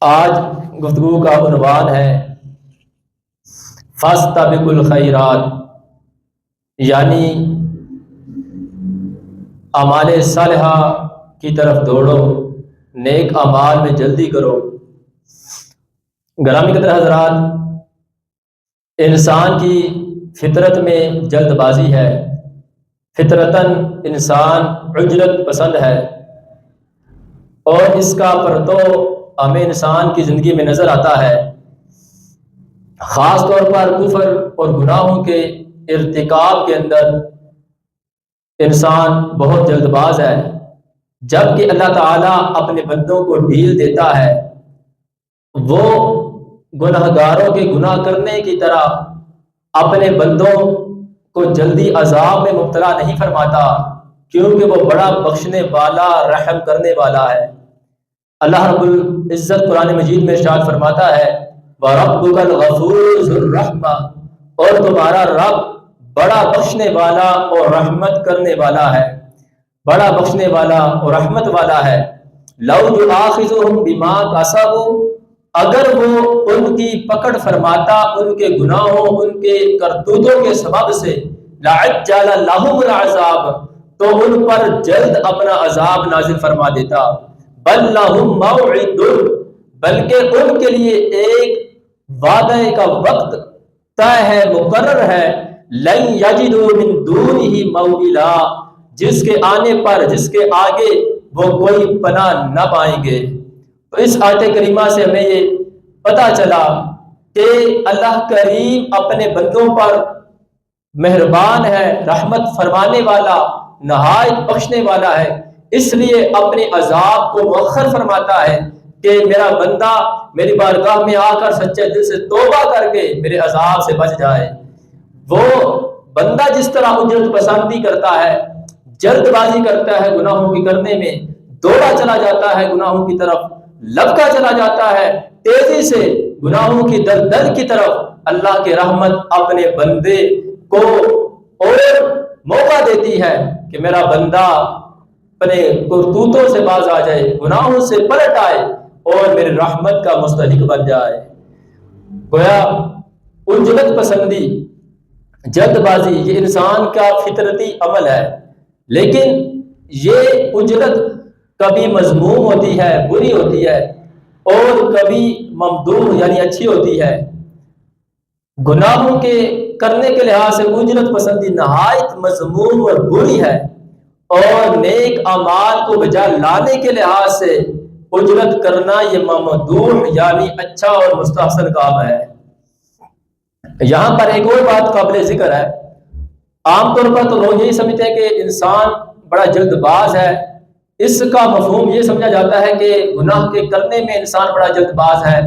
آج گفتگو کا عنوان ہے فاستبقوا الخیرات، یعنی اعمال صالحہ کی طرف دوڑو، نیک اعمال میں جلدی کرو۔ گرامی قدر حضرات، انسان کی فطرت میں جلد بازی ہے، فطرتاً انسان عجلت پسند ہے، اور اس کا پرتو ہمیں انسان کی زندگی میں نظر آتا ہے۔ خاص طور پر کفر اور گناہوں کے ارتکاب کے اندر انسان بہت جلد باز ہے، جبکہ اللہ تعالیٰ اپنے بندوں کو ڈھیل دیتا ہے۔ وہ گناہگاروں کے گناہ کرنے کی طرح اپنے بندوں کو جلدی عذاب میں مبتلا نہیں فرماتا، کیونکہ وہ بڑا بخشنے والا، رحم کرنے والا ہے۔ اللہ رب العزت قرآن مجید میں ارشاد فرماتا ہے وَرَبُّكَ الْغَفُورُ ذُو الرَّحْمَةِ، اور تمہارا رب بڑا بخشنے والا اور رحمت کرنے والا ہے، بڑا بخشنے والا اور رحمت والا ہے۔ لَوْ يُؤَاخِذُهُم بِمَا كَسَبُوا، اگر وہ ان کی پکڑ فرماتا ان کے گناہوں، ان کے کرتوتوں کے سبب سے، لَعَجَّلَ لَهُمُ الْعَذَابَ، تو ان پر جلد اپنا عذاب نازل فرما دیتا۔ بل لہم موعد، بلکہ ان کے لیے ایک وعدے کا وقت طے ہے، مقرر ہے۔ لن یجدوا من دونہ موئلا، جس کے آنے پر، جس کے آگے وہ کوئی پناہ نہ پائیں گے۔ تو اس آیت کریمہ سے ہمیں یہ پتہ چلا کہ اللہ کریم اپنے بندوں پر مہربان ہے، رحمت فرمانے والا، نہایت بخشنے والا ہے، اس لیے اپنے عذاب کو مؤخر فرماتا ہے کہ میرا بندہ میری بارگاہ میں آ کر سچے دل سے توبہ کر کے میرے عذاب سے بچ جائے۔ وہ بندہ جس طرح اجرت پسندی کرتا ہے، جلد بازی کرتا ہے گناہوں کی کرنے میں، دوڑا چلا جاتا ہے گناہوں کی طرف، لپکا چلا جاتا ہے تیزی سے گناہوں کی دلدل کی طرف، اللہ کی رحمت اپنے بندے کو اور موقع دیتی ہے کہ میرا بندہ اپنے کرتوتوں سے باز آ جائے، گناہوں سے پلٹ آئے اور میری رحمت کا مستحق بن جائے۔ گویا عجلت پسندی، جلد بازی، یہ انسان کا فطرتی عمل ہے، لیکن یہ عجلت کبھی مذموم ہوتی ہے، بری ہوتی ہے، اور کبھی ممدوح یعنی اچھی ہوتی ہے۔ گناہوں کے کرنے کے لحاظ سے عجلت پسندی نہایت مذموم اور بری ہے، اور نیک اعمال کو بجا لانے کے لحاظ سے عجلت کرنا یہ ممدوح یعنی اچھا اور مستحسن کام ہے۔ یہاں پر ایک اور بات قابل ذکر ہے۔ عام طور پر تو لوگ یہی سمجھتے ہیں کہ انسان بڑا جلد باز ہے، اس کا مفہوم یہ سمجھا جاتا ہے کہ گناہ کے کرنے میں انسان بڑا جلد باز ہے،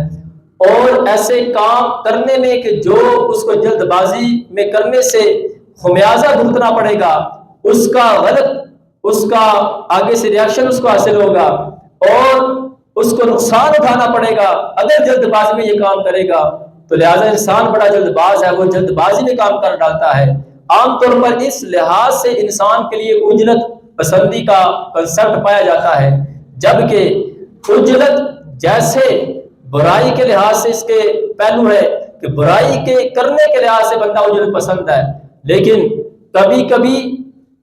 اور ایسے کام کرنے میں کہ جو اس کو جلد بازی میں کرنے سے خمیازہ بھگتنا پڑے گا، اس کا غلط، اس کا آگے سے ریاکشن اس کو حاصل ہوگا، اور اس کو نقصان اٹھانا پڑے گا اگر جلد بازی میں یہ کام کرے گا۔ تو لہٰذا انسان بڑا جلد باز ہے، وہ جلد بازی میں کام کر ڈالتا ہے۔ عام طور پر اس لحاظ سے انسان کے لیے عجلت پسندی کا کنسپٹ پایا جاتا ہے، جبکہ عجلت جیسے برائی کے لحاظ سے اس کے پہلو ہے کہ برائی کے کرنے کے لحاظ سے بندہ عجلت پسند ہے، لیکن کبھی کبھی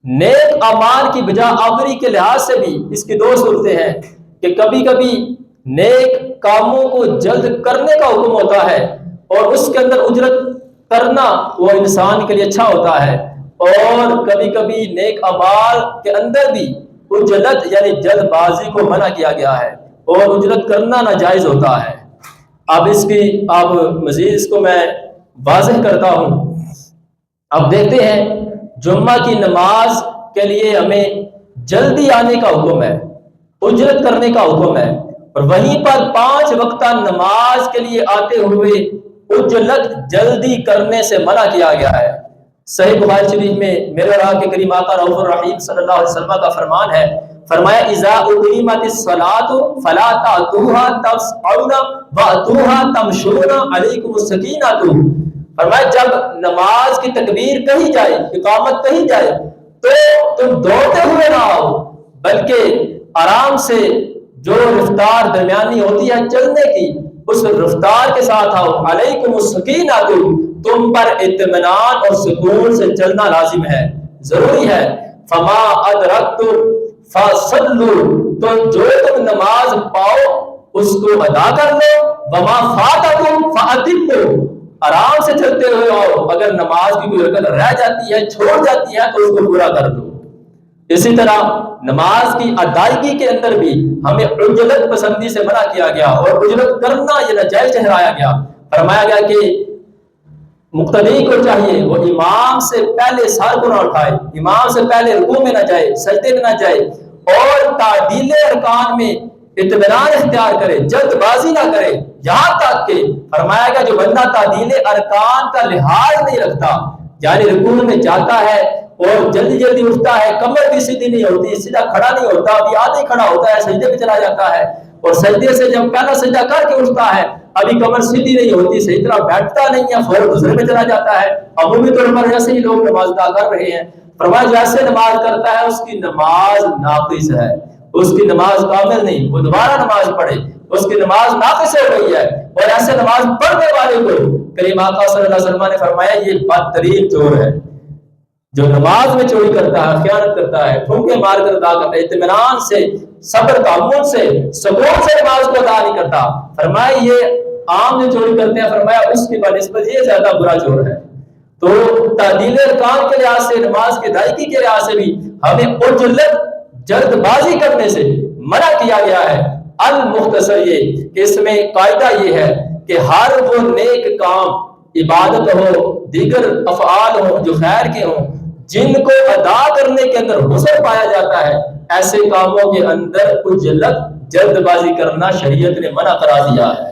نیک اعمال کی بجا آوری کے لحاظ سے بھی اس کی دو صورتیں ہیں کہ کبھی کبھی نیک کاموں کو جلد کرنے کا حکم ہوتا ہے، اور اس کے اندر اجرت کرنا وہ انسان کے لیے اچھا ہوتا ہے، اور کبھی کبھی نیک اعمال کے اندر بھی اجلت یعنی جلد بازی کو منع کیا گیا ہے، اور اجرت کرنا ناجائز ہوتا ہے۔ اب اس کی مزید اس کو میں واضح کرتا ہوں۔ اب دیکھتے ہیں، جمعہ کی نماز کے لیے ہمیں جلدی آنے کا حکم ہے، اجرت کرنے کا حکم ہے، اور وہیں پر 5 وقتہ نماز کے لیے آتے ہوئے اجلت جلدی کرنے سے منع کیا گیا ہے۔ صحیح بخاری شریف میں میرے اور آپ کے کریم آقا رؤوف الرحیم صلی اللہ علیہ وسلم کا فرمان ہے، فرمایا اذا اقیمت الصلاۃ فلا تأتوها تسعون وأتوها تمشون علیکم السکینۃ، فرمایا جب نماز کی تکبیر کہی جائے، اقامت کہی جائے، تو تم دوڑتے ہوئے نہ آؤ، بلکہ آرام سے جو رفتار درمیانی ہوتی ہے چلنے کی، اس رفتار کے ساتھ آؤ۔ علیکم السکینۃ، تم پر اطمینان اور سکون سے چلنا لازم ہے، ضروری ہے۔ فما ادرکتم فصلوا، تو جو تم نماز پاؤ اس کو ادا کر لو۔ وما فاتکم فاتموا، آرام سے چلتے ہوئے آؤ، اگر نماز کی کوئی رکعت رہ جاتی ہے، چھوڑ جاتی ہے، تو اس کو پورا کر دو۔ اسی طرح نماز کی ادائیگی کے اندر بھی ہمیں عجلت پسندی سے منع کیا گیا، اور عجلت کرنا یہ ناجائز ٹھہرایا گیا۔ فرمایا گیا کہ مقتدی کو چاہیے وہ امام سے پہلے سر کو نہ اٹھائے، امام سے پہلے رکوع میں نہ جائے، سجدے میں نہ جائے، اور تعدیل ارکان میں اطمینان اختیار کرے، جلد بازی نہ کرے، یہاں تک کہ فرمایا گیا جو بندہ تعدیل ارکان کا لحاظ نہیں رکھتا، یعنی رکوع میں جاتا ہے اور جلدی جلدی اٹھتا ہے، کمر بھی سیدھی نہیں ہوتی، سیدھا کھڑا نہیں ہوتا، ابھی آدھے کھڑا ہوتا ہے، سجدے میں چلا جاتا ہے، اور سجدے سے جب پہلا سجدہ کر کے اٹھتا ہے ابھی کمر سیدھی نہیں ہوتی، صحیح طرح بیٹھتا نہیں ہے، فوراً دوسرے میں چلا جاتا ہے۔ عمومی طور پر ایسے ہی لوگ نماز ادا کر رہے ہیں۔ فرمایا جیسے نماز کرتا ہے اس کی نماز ناقص ہے، اس کی نماز کامل نہیں، وہ دوبارہ نماز پڑھے، اس کی نماز ناقص ہو گئی ہے۔ اور ایسے نماز پڑھنے والے کو کریم آقا صلی اللہ علیہ وسلم نے فرمایا یہ بدترین چور ہے، جو نماز میں چوری کرتا ہے، خیانت کرتا ہے، ٹھونکے مار کر ادا کرتا ہے، اطمینان سے، صبر تعمل سے، سکون سے نماز کو ادا نہیں کرتا۔ فرمایا یہ عام جو چوری کرتے ہیں، فرمایا اس کی بنسبت یہ زیادہ برا چور ہے۔ تو تعدیل ارکان کے لحاظ سے، نماز کی ادائیگی کے لحاظ سے بھی ہمیں عجلت، جلد بازی کرنے سے منع کیا گیا ہے۔ المختصر یہ کہ اس میں قاعدہ یہ ہے کہ ہر وہ نیک کام، عبادت ہو، دیگر افعال ہو جو خیر کے ہوں، جن کو ادا کرنے کے اندر حسن پایا جاتا ہے، ایسے کاموں کے اندر عجلت، جلد بازی کرنا شریعت نے منع کرا دیا ہے۔